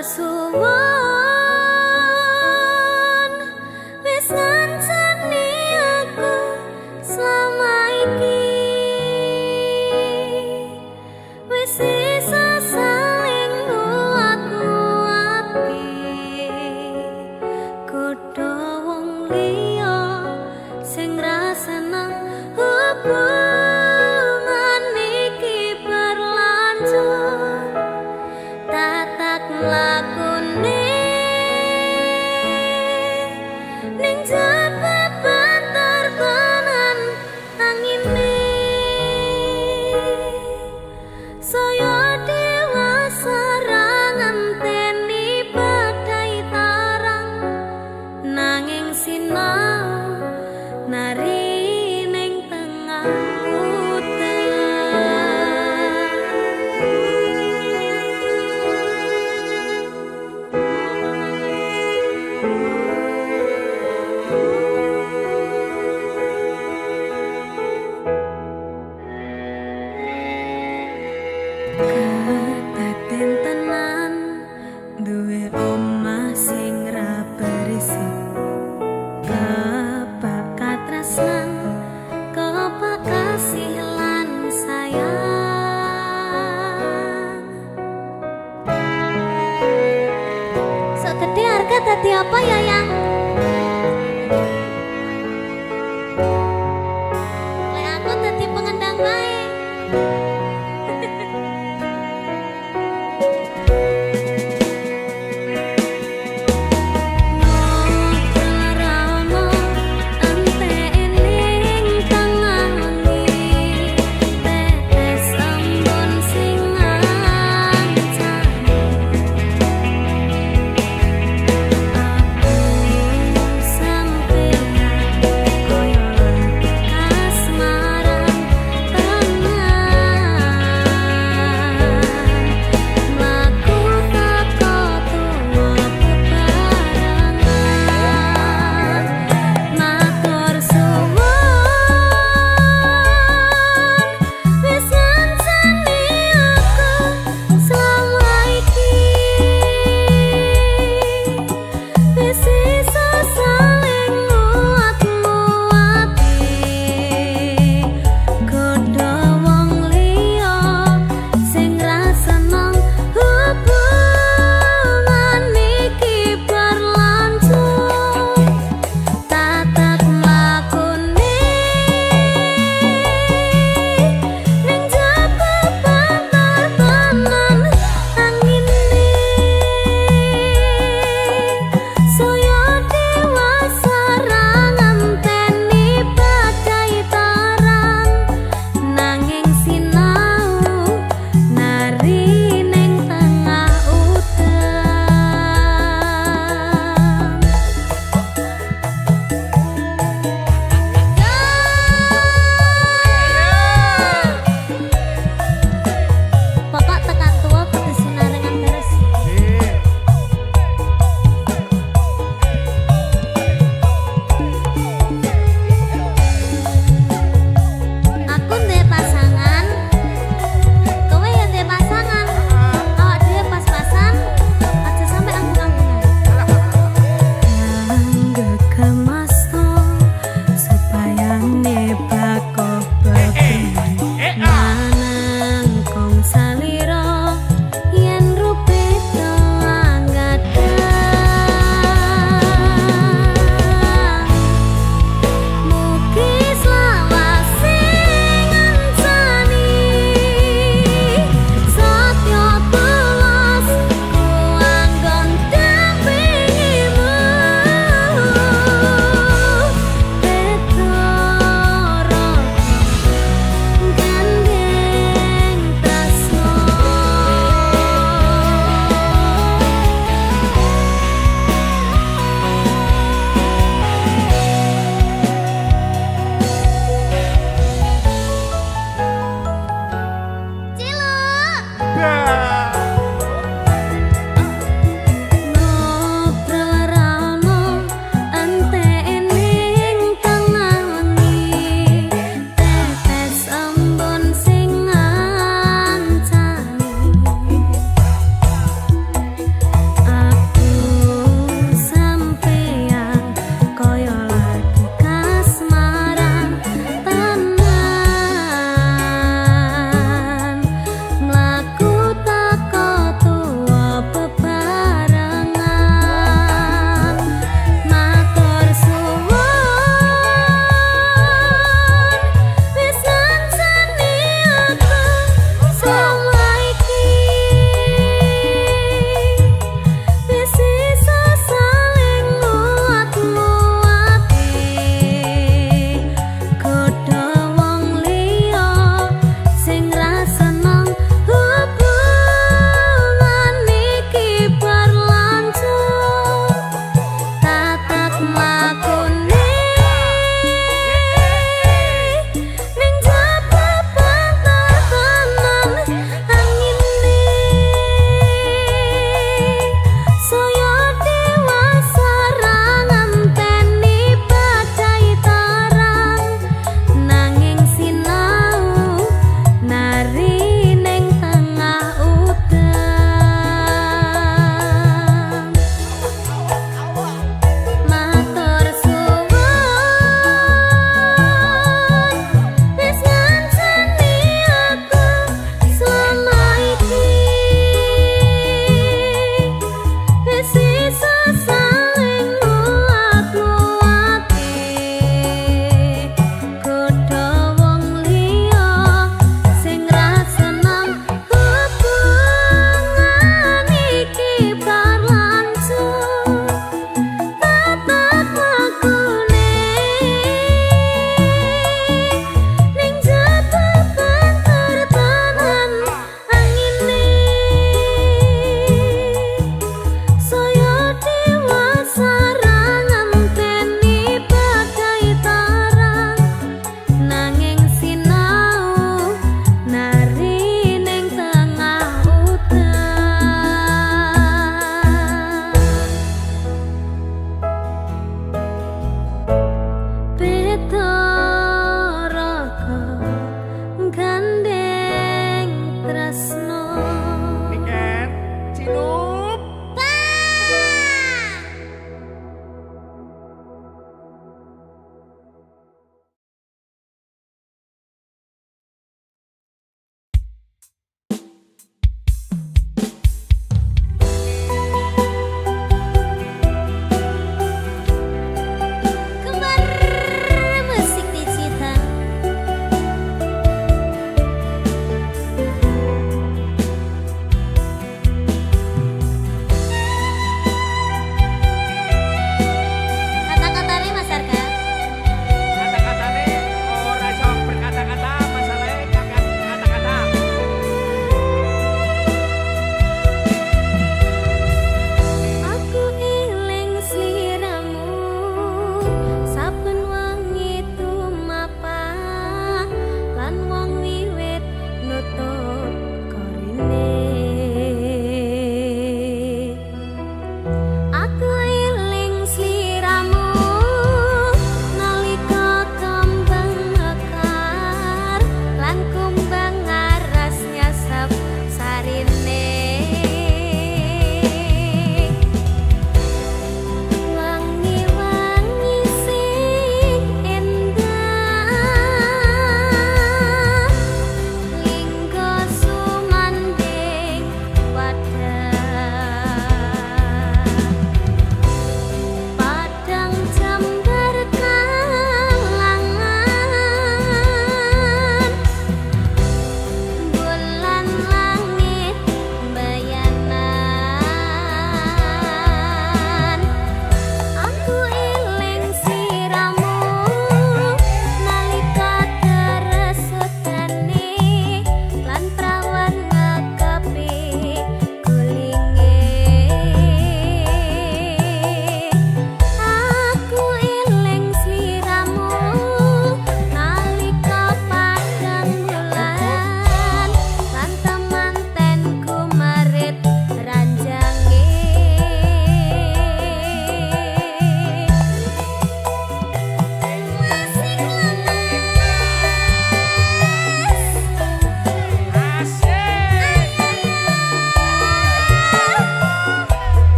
suwon wis ngancani aku selama iki wis isa saling nguat-nguati kudu wong liya sing ra seneng hubungan iki berlanjut tatak lakune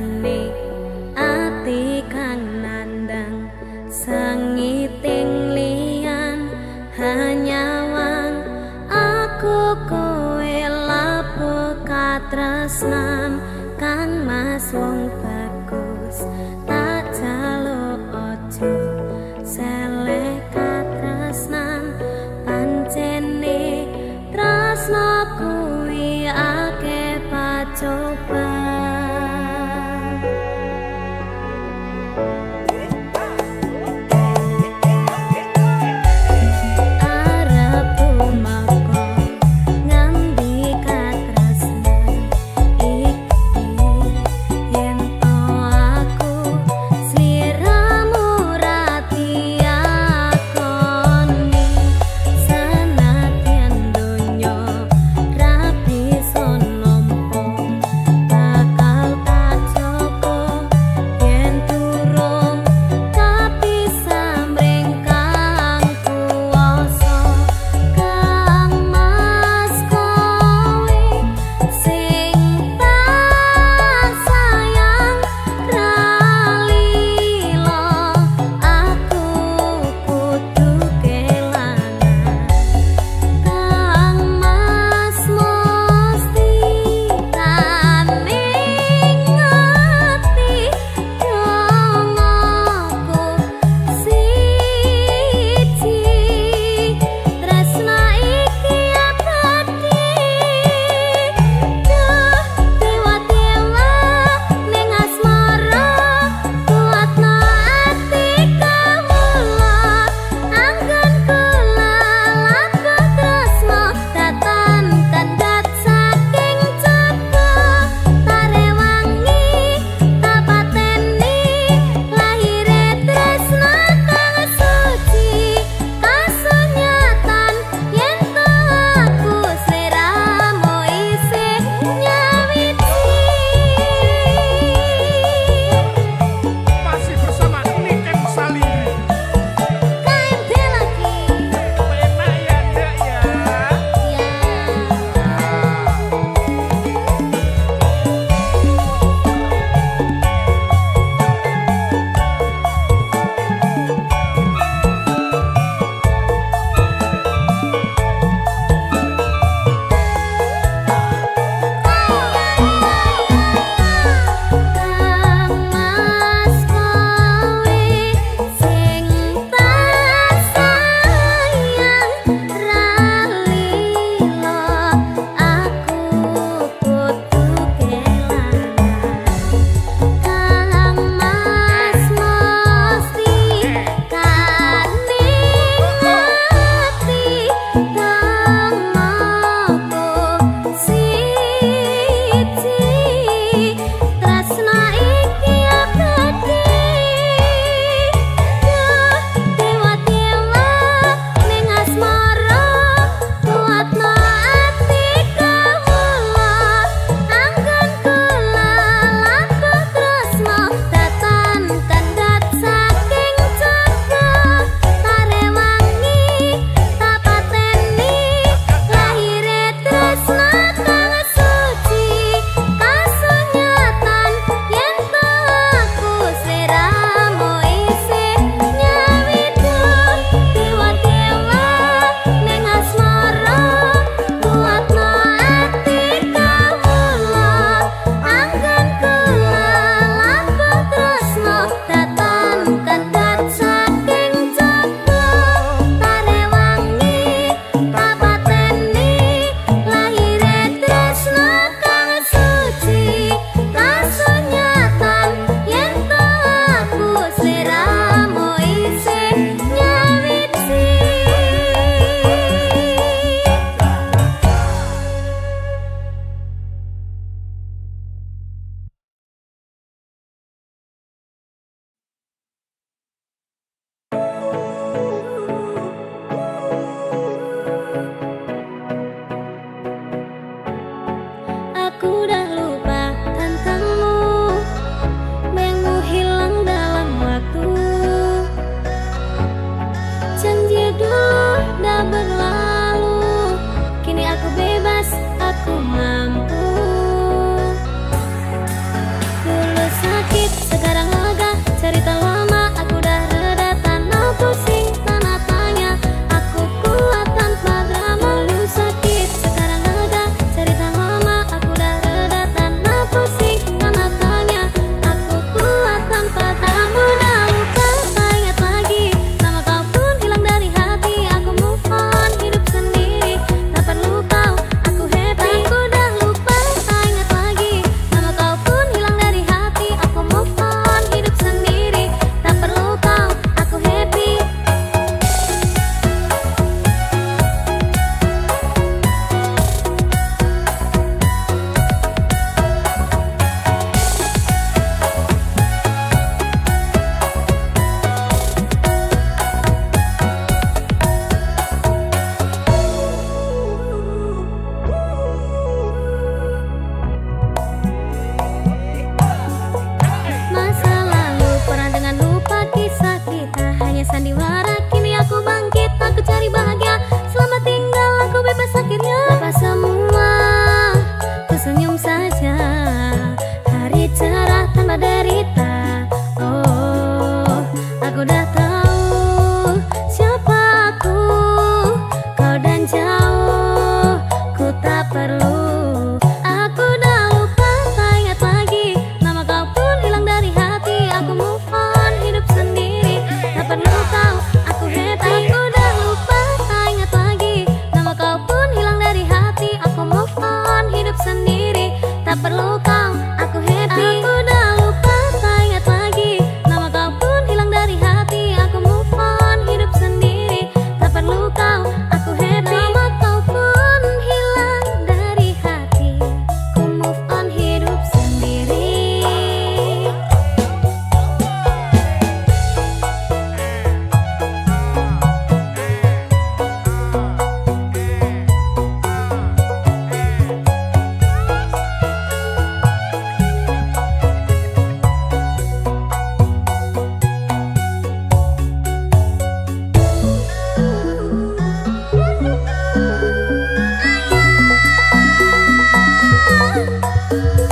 rasane ati kang nandang sangiting liyan hanyawang aku kowe lapo katresnan kang mas wong bagus tak jaluk ojo seleh katresnan pancene tresno kuwi akeh pacoba. perlu kau, aku happy. Aku udah lupa, tak ingat lagi. Nama kau pun hilang dari hati. Aku move on, hidup sendiri. Tak perlu kau, aku happy. Nama kau pun hilang dari hati. Ku move on, hidup sendiri.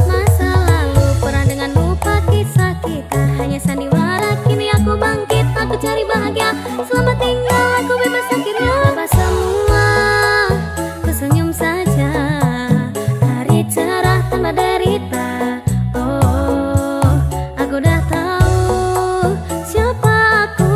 Masa lalu pernah denganmu kisah kita. Hanya sandiwara, kini aku bangkit. Aku cari bahagia, selamat tinggal, aku bebas akhirnya. Apa semua, ku senyum saja. Hari cerah tanpa derita. Oh, aku udah tahu siapa aku.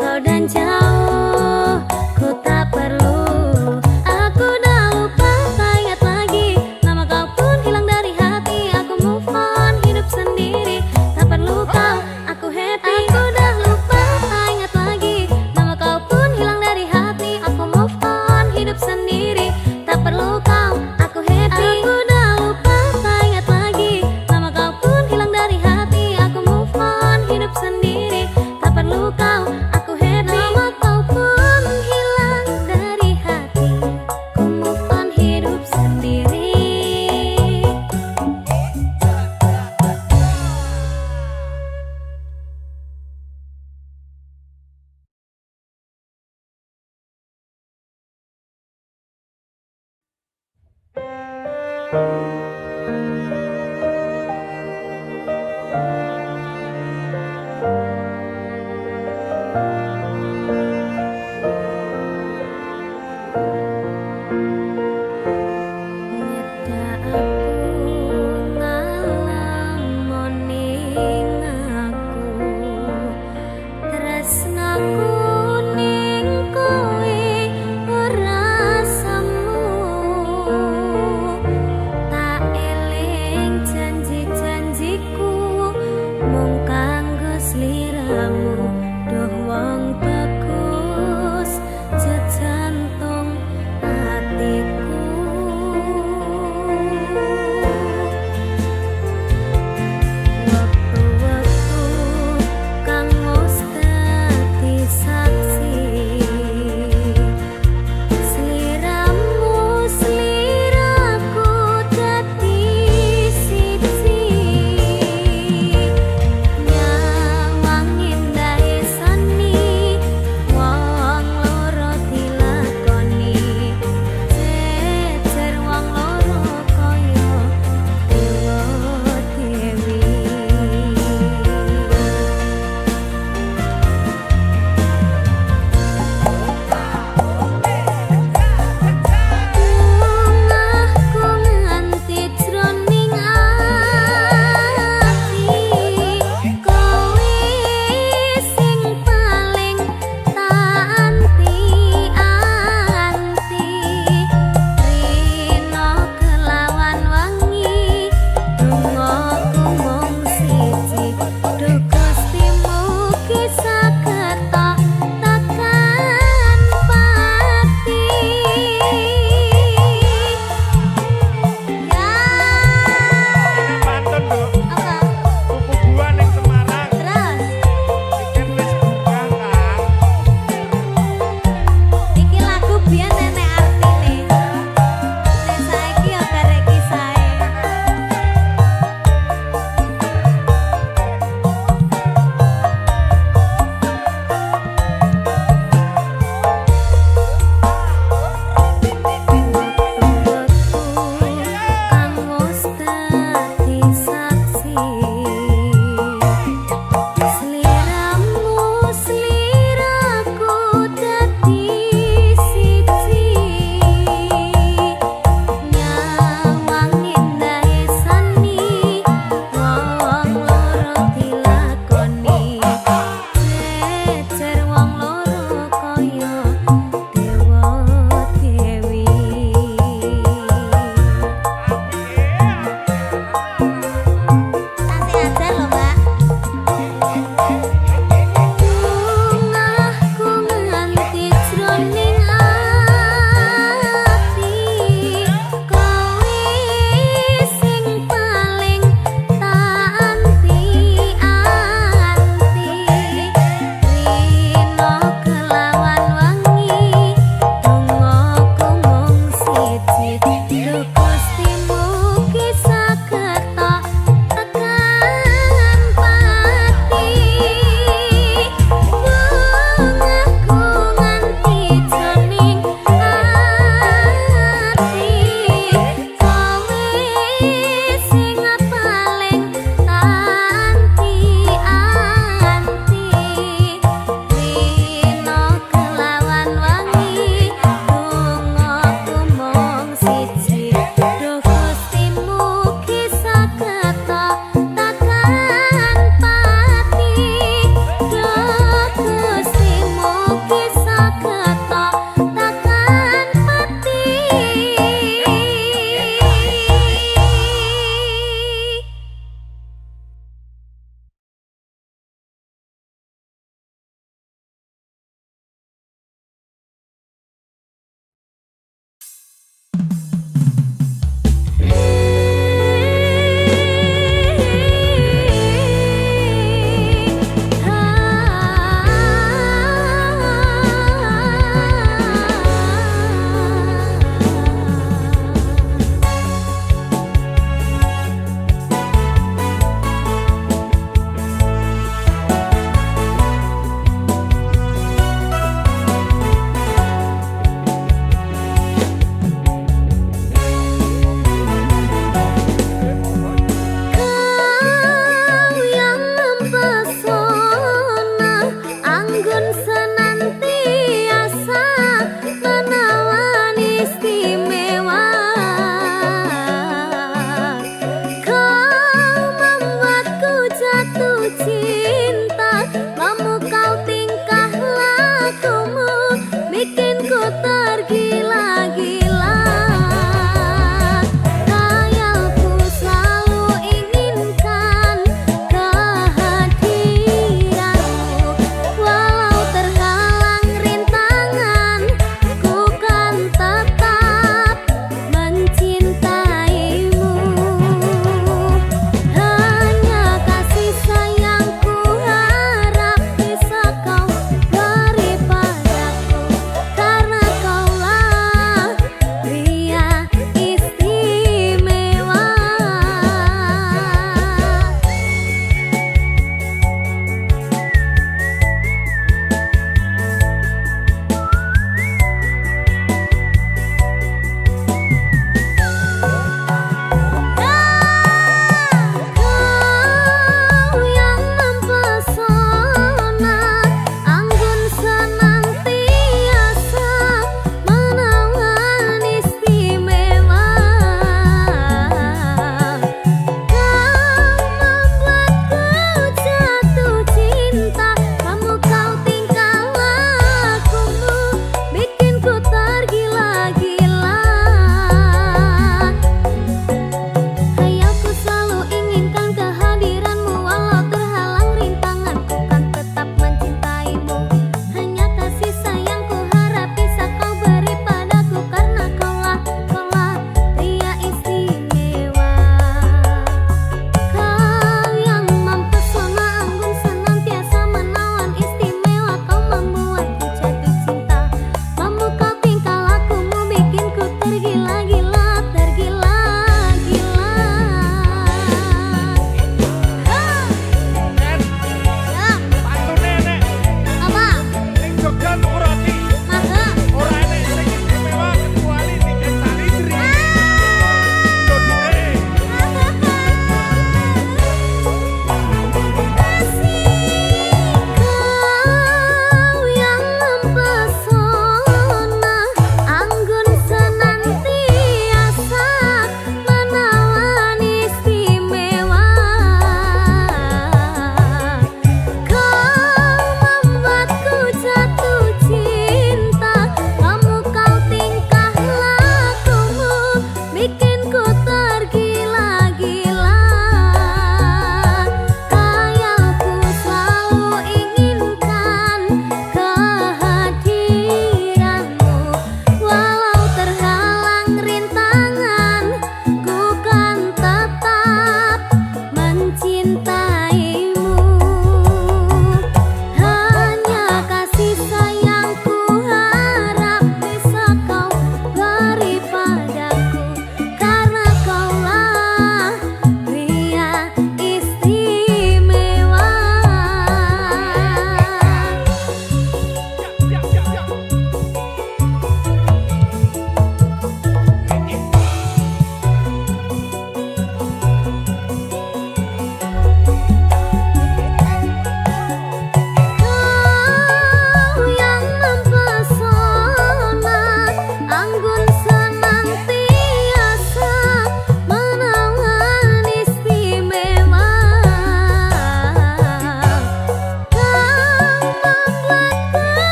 Kau dan jauh, ku tak perlu. Aku udah lupa, tak ingat lagi. Nama kau pun hilang dari hati. Aku move on, hidup sendiri. Tak perlu kau, aku happy. Aku udah lupa, tak ingat lagi. Nama kau pun hilang dari hati. Aku move on, hidup sendiri. Tak perlu kau, aku happy. Aku udah lupa, tak ingat lagi. Nama kau pun hilang dari hati. Aku move on, hidup sendiri. Tak perlu kau, aku happy. Nama kau pun hilang dari hati. Ku move on, hidup sendiri. Nyedak aku ngalamoning aku. Tresnaku ning kowe ora semu. Tak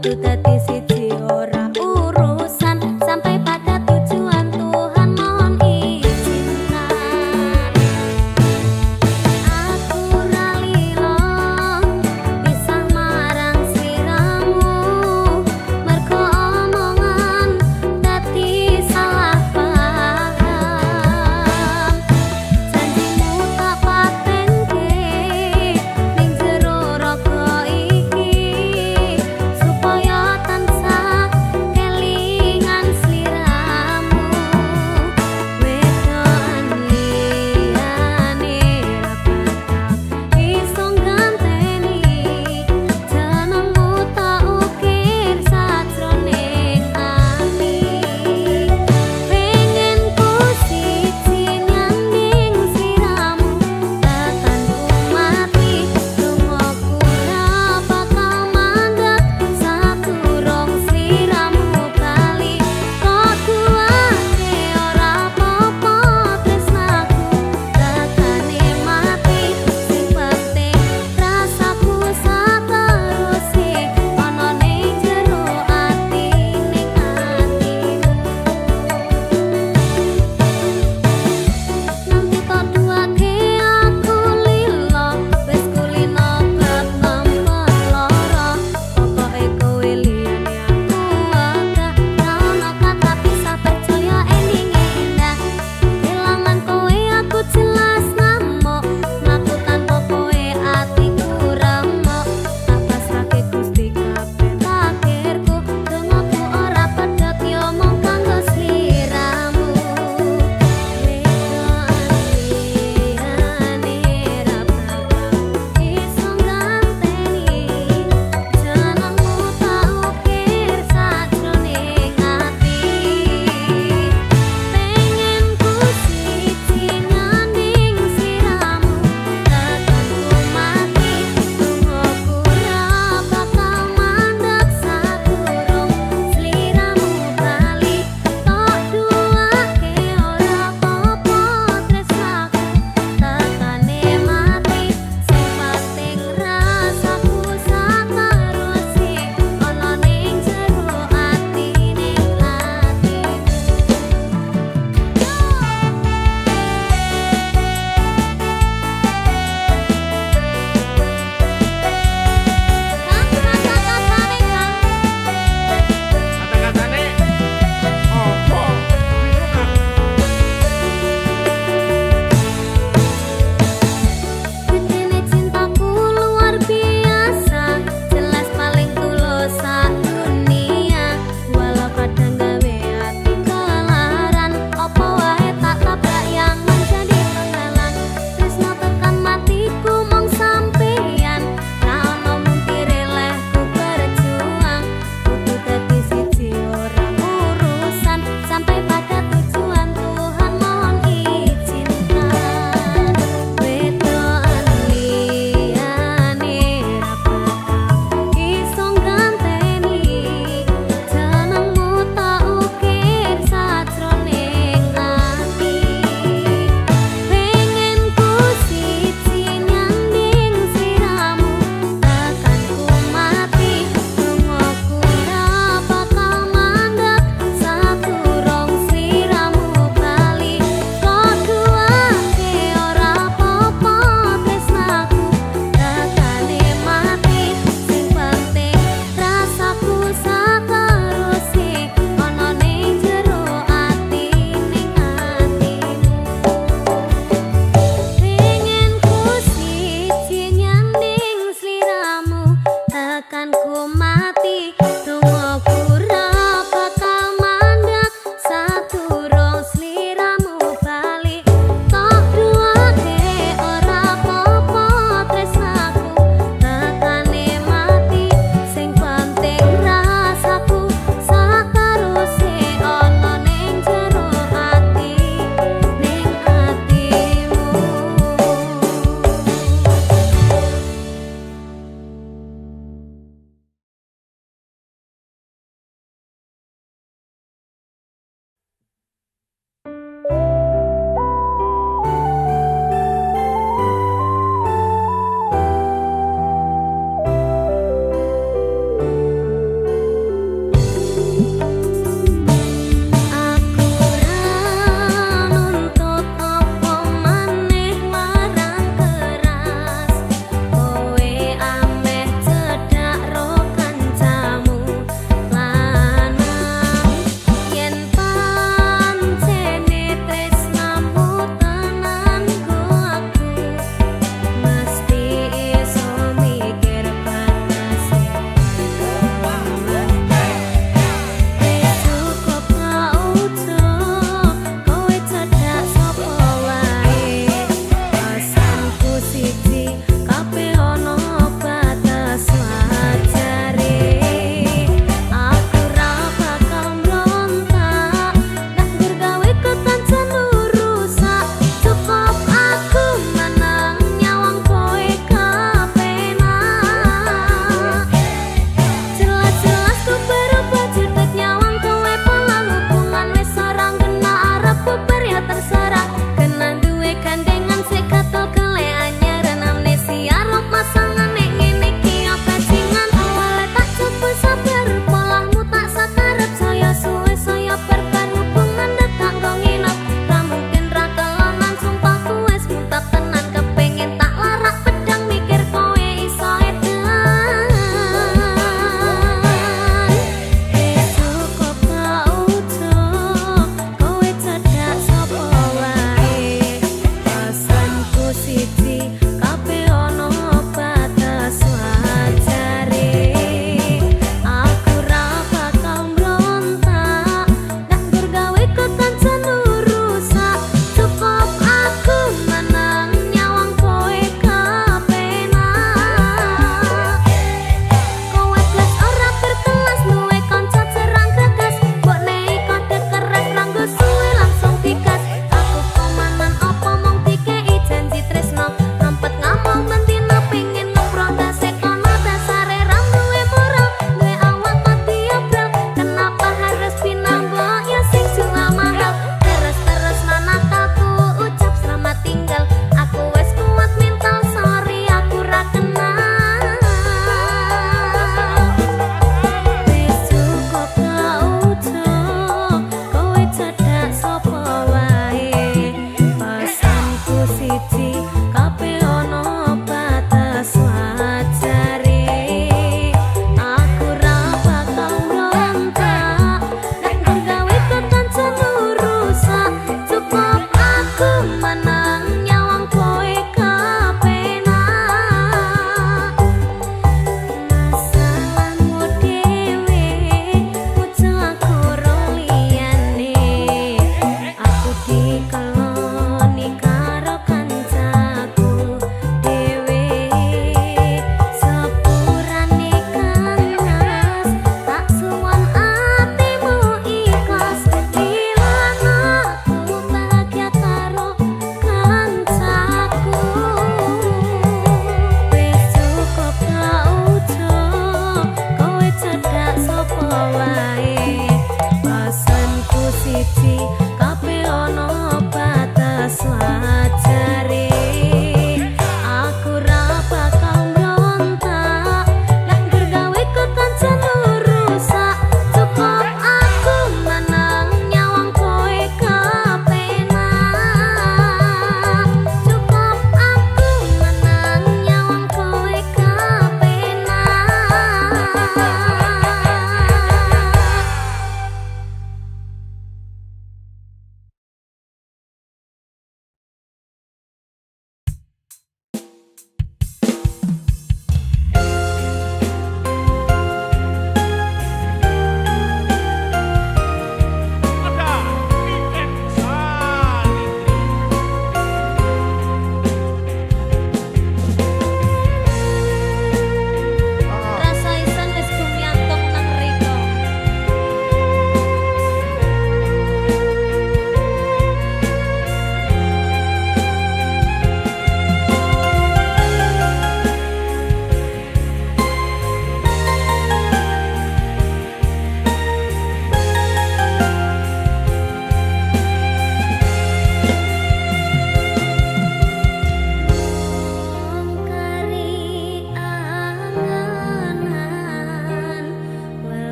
kudu dadi siji ora urusan sampai pada tujuan Tuhan mohon izinan. Aku ralilo pisah marang sliramu mergo omongan dadi salah paham. Janjimu tak patengke ning jero raga iki supaya tansah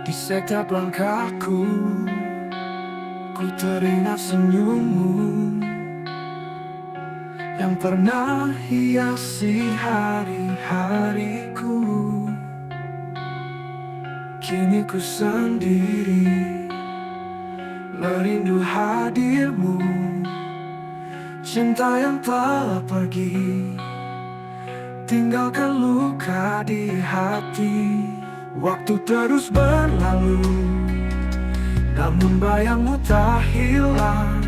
Di setiap langkahku, ku teringat senyummu yang pernah hiasi hari-hariku. Kini ku sendiri, merindu hadirmu. Cinta yang telah pergi, tinggalkan luka di hati. Waktu terus berlalu, namun bayangmu tak hilang.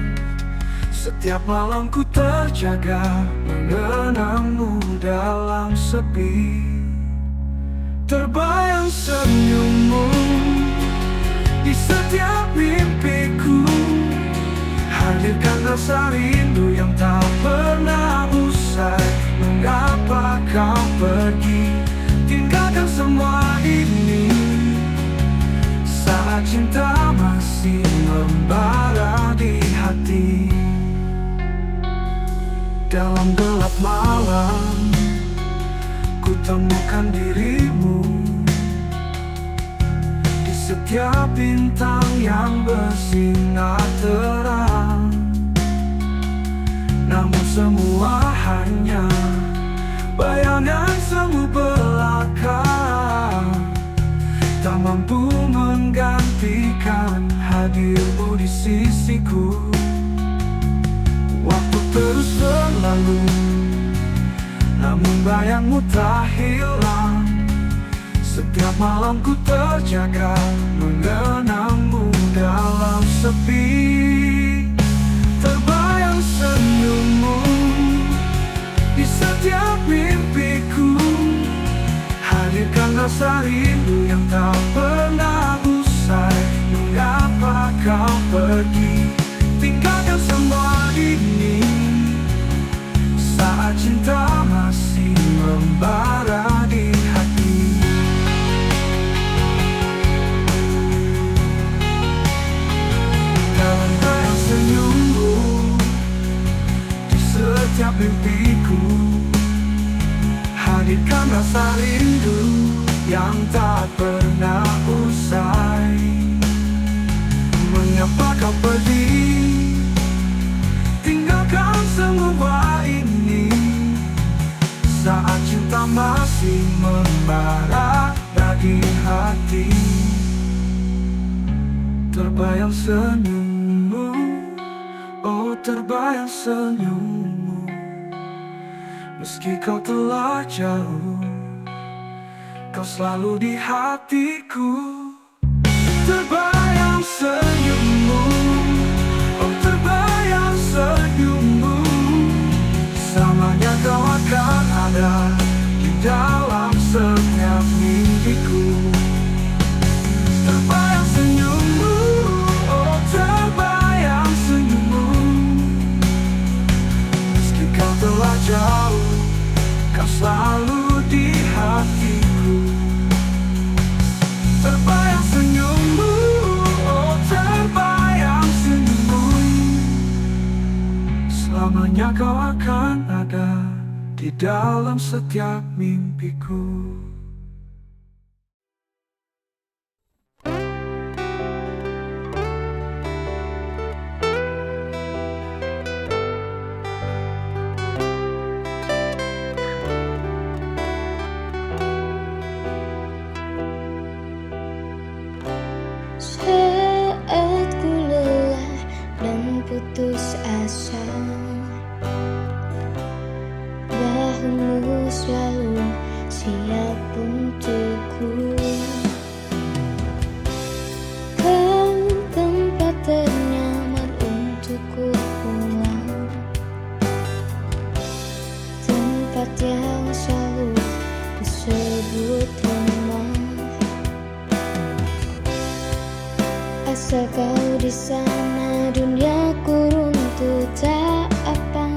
Setiap malam ku terjaga, mengenangmu dalam sepi. Terbayang senyummu di setiap mimpiku. Hadirkan rasa rindu yang tak pernah usai. Mengapa kau pergi, tinggalkan semua ini, saat cinta masih membara di hati. Dalam gelap malam, ku temukan dirimu di setiap bintang yang bersinar terang. Namun semua hanya bayangan semu belaka, tak mampu menggantikan hadirmu di sisiku. Waktu terus berlalu, namun bayangmu tak hilang. Setiap malam ku terjaga, mengenangmu dalam sepi. Terbayang senyummu di setiap mimpiku. Hadirkan rasa rindu yang tak pernah usai. Mengapa kau pergi, tinggalkan semua ini, saat cinta masih membara di hati. Dalam bayang senyummu di setiap mimpiku. Hadirkan rasa rindu yang tak pernah usai. Mengapa kau pergi, tinggalkan semua ini, saat cinta masih membara di hati. Terbayang senyummu, oh terbayang senyummu. Meski kau telah jauh, kau selalu di hatiku. Terbayang senyummu, oh terbayang senyummu. Selamanya kau akan ada di dalam setiap mimpiku. Terbayang senyummu, oh terbayang senyummu. Meski kau telah jauh, kau selalu di hatiku. Terbayang senyummu, oh terbayang senyummu. Selamanya kau akan ada di dalam setiap mimpiku. Saat ku lelah dan putus asa, bahumu selalu siap untukku. Kau tempat ternyaman untukku pulang, tempat yang selalu disebut rumah. Asal kau di sana, duniaku runtuh tak apa.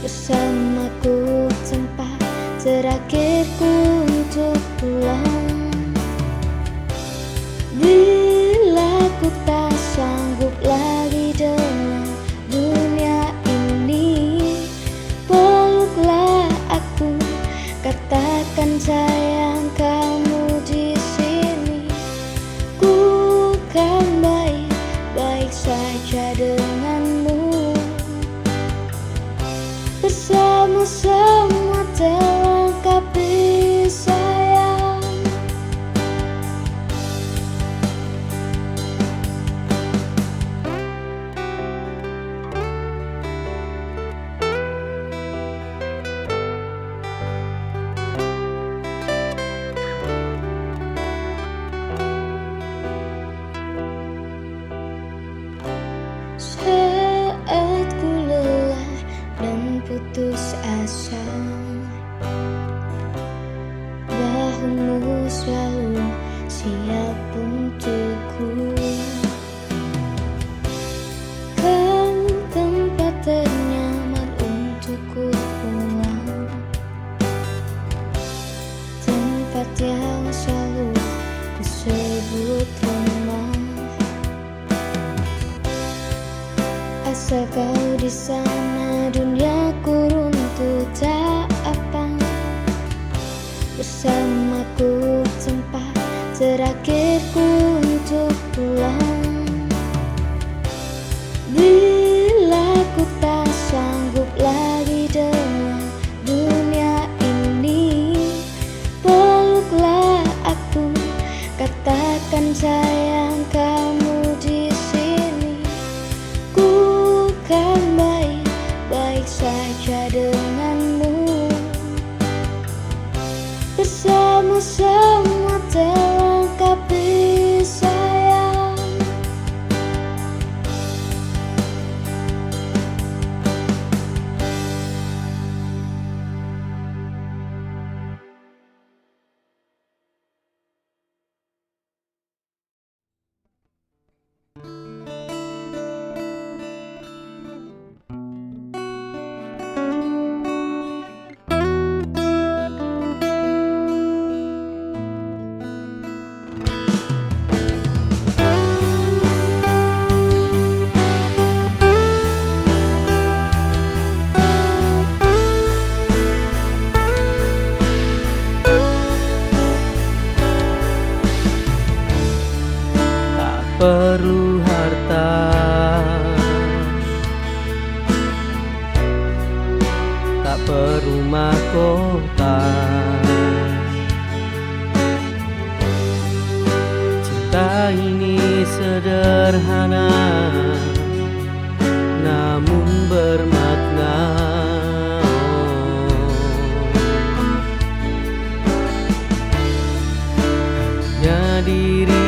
Bersamaku tempat terakhirku untuk pulang. Bila ku tak sanggup lagi dengan dunia ini, peluklah aku, katakan sayang kamu di sini. selalu siap untukku. Kan tempat ternyaman untukku pulang, tempat yang selalu disebut rumah. Asal kau di sana, duniaku runtuh tak apa. Bersamaku tempat terakhirku untuk pulang. Bila ku tak sanggup lagi dengan dunia ini, peluklah aku, katakan sayang kamu di sini. Ku kan baik-baik saja denganmu, bersama-sama terlengkapi sayang. Perlu harta, tak perlu mahkota. Cinta ini sederhana, namun bermakna. Hanya dirimu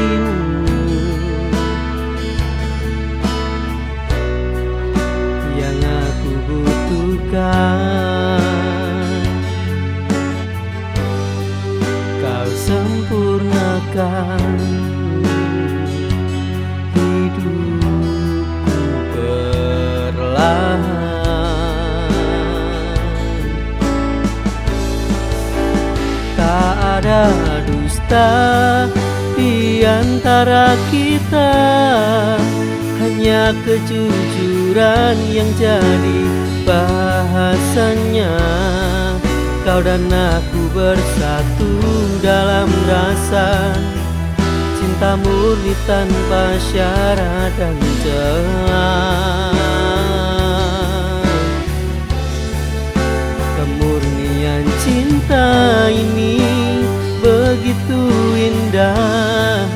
yang aku butuhkan. Kau sempurnakan hidupku perlahan. Tak ada dusta di antara kita, hanya kejujuran yang jadi bahasanya. Kau dan aku bersatu dalam rasa cinta murni tanpa syarat dan celah. Kemurnian cinta ini begitu indah,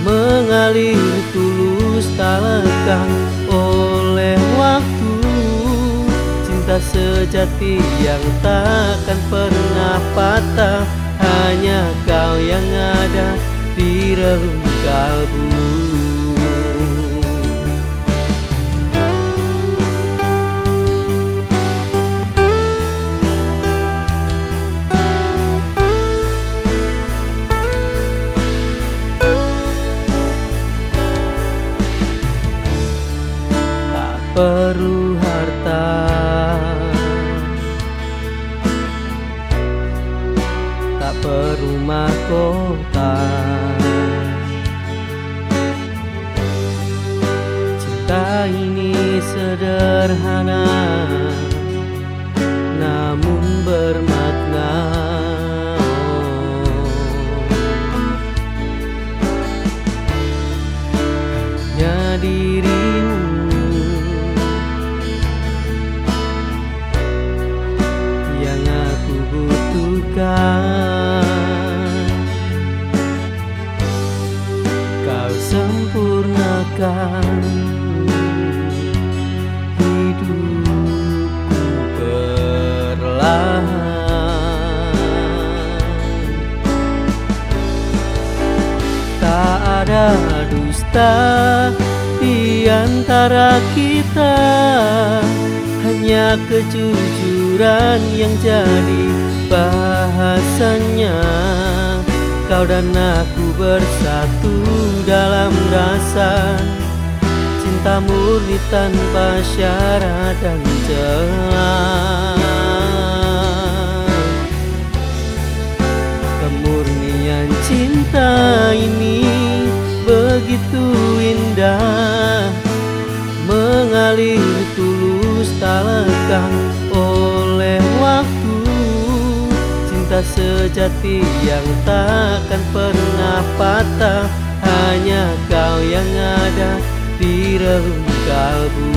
mengalir tulus tak lekang oleh waktu. Cinta sejati yang takkan pernah patah, hanya kau yang ada di relung kalbu. Perlu harta, tak perlu mahkota. Cinta ini sederhana, namun bermakna. Hanya dirimu yang aku butuhkan. Kau sempurnakan hidupku perlahan. Tak ada dusta di antara kita, hanya kejujuran yang jadi bahasanya. Kau Kau dan aku bersatu dalam rasa cinta murni tanpa syarat dan celah. Kemurnian cinta ini begitu indah, mengalir tulus tak lekang oleh waktu. Cinta sejati yang takkan pernah patah, hanya kau yang ada di relung kalbu.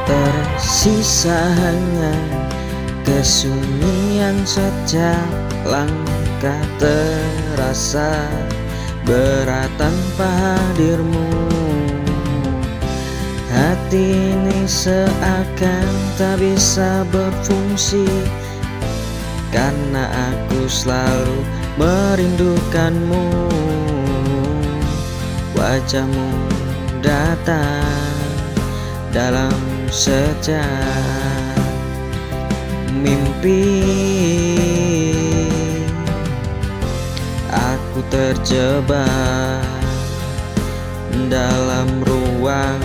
Tersisa hanya kesunyian setiap langkah terasa berat tanpa hadirmu. Hati ini seakan tak bisa berfungsi, karena aku selalu merindukanmu. Wajahmu datang dalam sejak mimpi, aku terjebak dalam ruang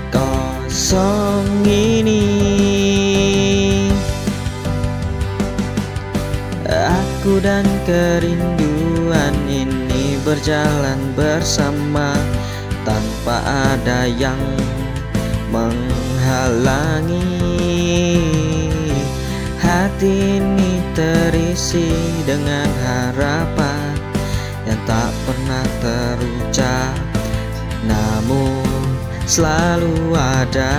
kosong ini. Aku dan kerinduan ini berjalan bersama tanpa ada yang menghalangi. Hati ini terisi dengan harapan yang tak pernah terucap, namun selalu ada.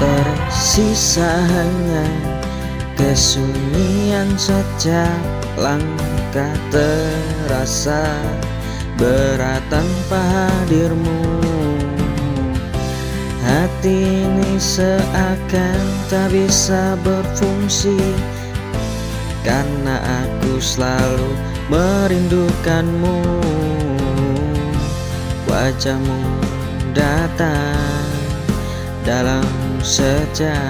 Tersisa hanya kesunyian setiap langkah terasa berat tanpa hadirmu. Hati ini seakan tak bisa berfungsi, karena aku selalu merindukanmu. Wajahmu datang dalam sejak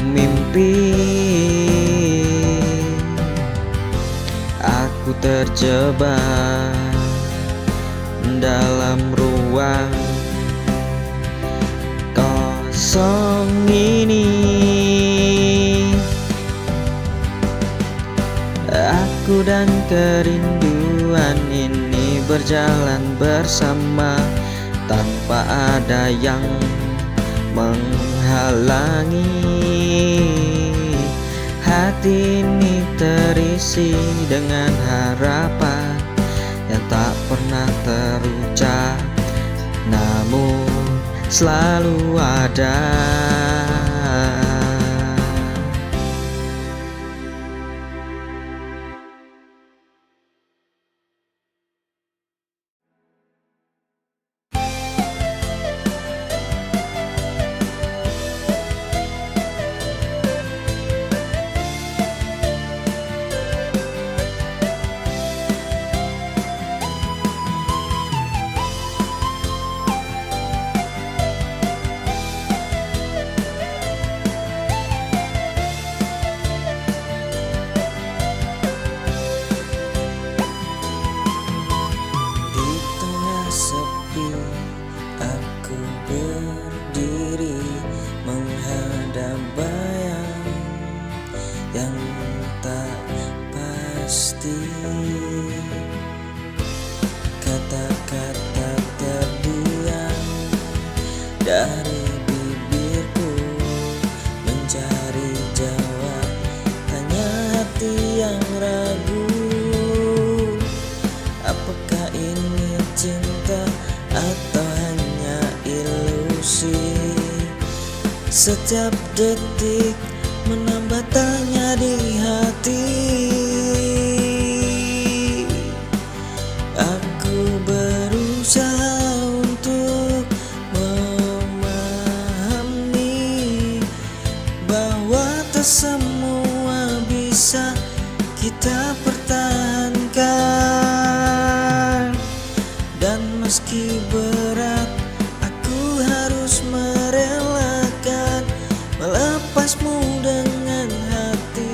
mimpi, aku terjebak dalam ruang kosong ini. Aku dan kerinduan ini berjalan bersama tanpa ada yang menghalangi. Hati ini terisi dengan harapan yang tak pernah terucap, namun selalu ada. yang tak pasti. Kata-kata terdiam dari bibirku mencari jawab, hanya hati yang ragu. Apakah ini cinta atau hanya ilusi? Setiap detik menambah tanya di hati. Aku berusaha untuk memahami bahwa tak semua bisa kita pertahankan. Dan meski berat, aku harus merelakan melepasmu dengan hati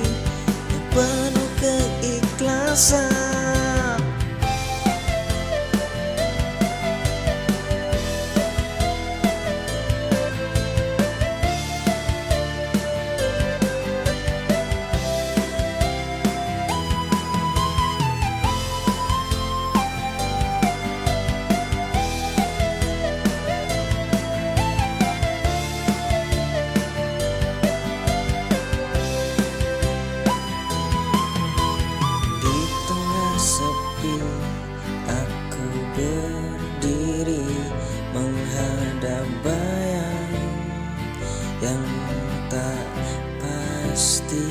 yang penuh keikhlasan. Sepi, aku berdiri menghadap bayang yang tak pasti.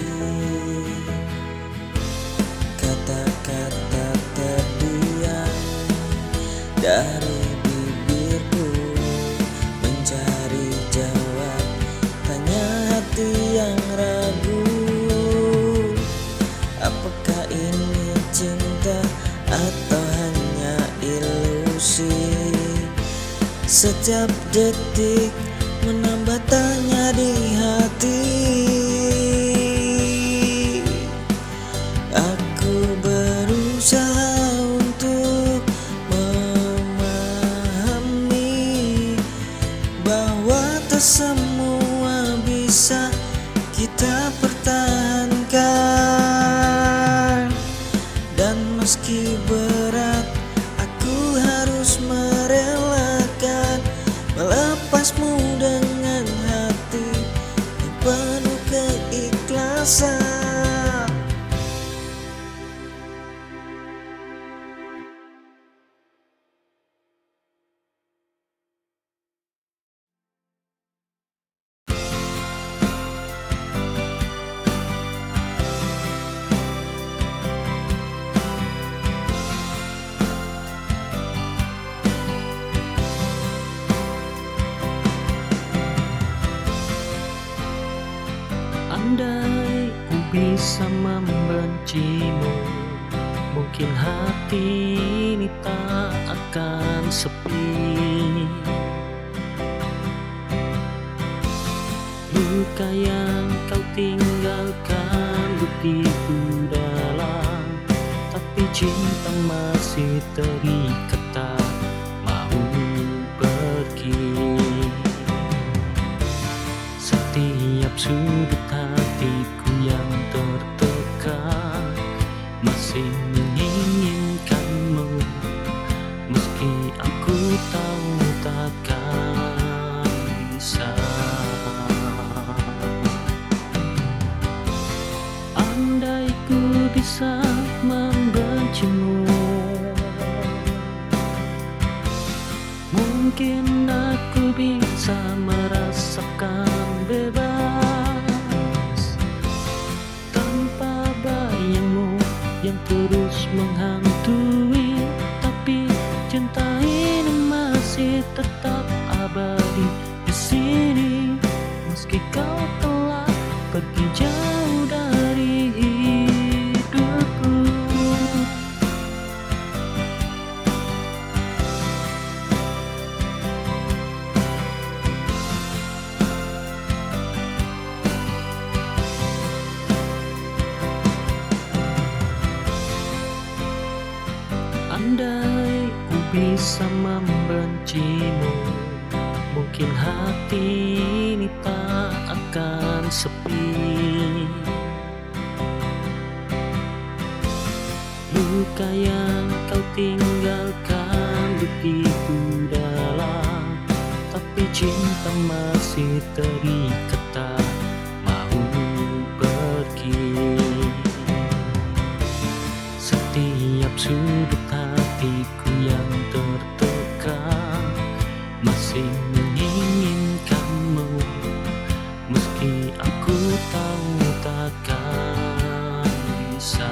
Kata-kata terdiam dari bibirku mencari jawab, tanya hati yang ragu. Apakah ini cinta atau hanya ilusi? Setiap detik menambah tanya di hati. Aku berusaha untuk memahami bahwa tak semua bisa kita pertahankan. Dan meski berat, aku harus merelakan melepasmu dengan hati yang penuh keikhlasan. Andai ku bisa membencimu, mungkin hati ini tak akan sepi. Luka yang kau tinggalkan begitu dalam, tapi cinta masih terikat tak mau pergi. Setiap sudut hatiku yang tertekan masih menginginkanmu, meski aku tahu takkan bisa. Andai ku bisa membencimu, mungkin aku bisa merasakan bebas tanpa bayangmu yang terus menghantui. Tapi cinta ini masih tetap abadi di sini, meski kau telah pergi jauh dari hidupku. Andai ku bisa membencimu, mungkin hati ini tak akan sepi. luka yang kau tinggalkan begitu dalam, tapi cinta masih terikat tak mau pergi. Setiap sudut hatiku yang tertekan masih menginginkanmu, meski aku tahu takkan bisa.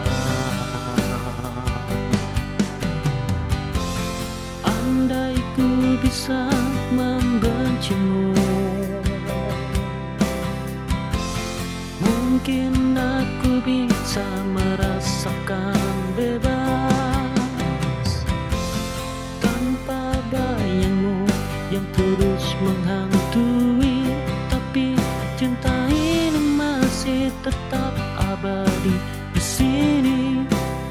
Andai ku bisa membencimu, mungkin aku bisa merasakan bebas tanpa bayangmu yang terus menghantui. Tapi cinta ini masih tetap abadi di sini,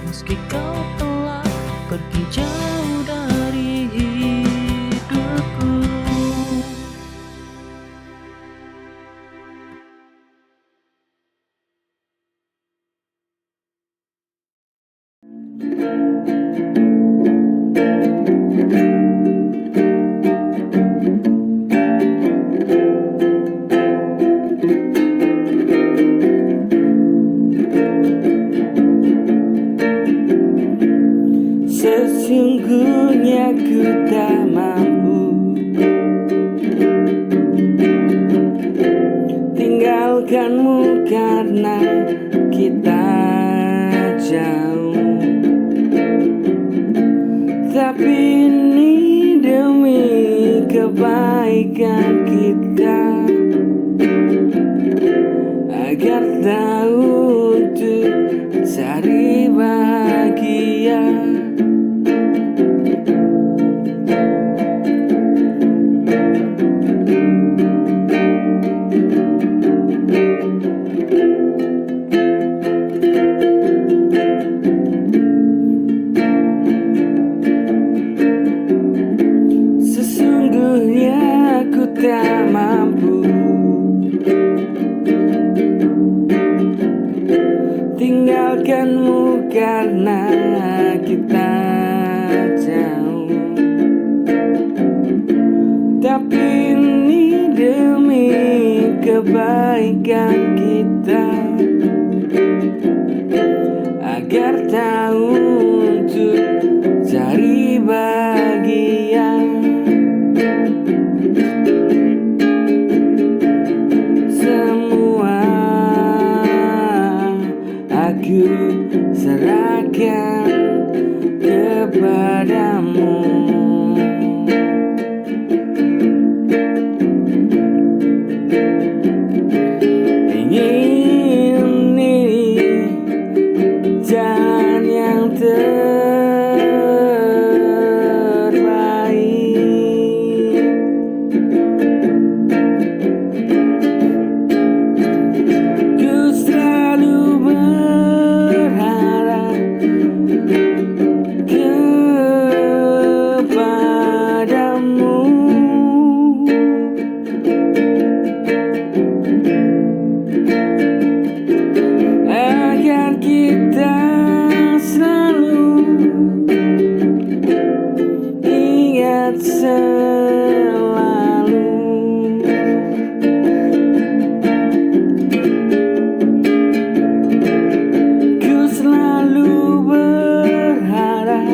meski kau telah pergi jauh dari hidupku. Sesungguhnya ku tak mampu tinggalkanmu karena kita jauh. Tapi ini demi kebaikan kita, agar tahu untuk cari bahagia. Sesungguhnya aku tak mampu tinggalkanmu karena kita jauh. Tapi ini demi kebaikan kita, agar tahu untuk cari bahagia. Semua aku serahkan kepadamu. Ingin ini jalan yang terbaik. Ku selalu berharap kepadamu, agar kita selalu ingat selalu. Ku selalu berharap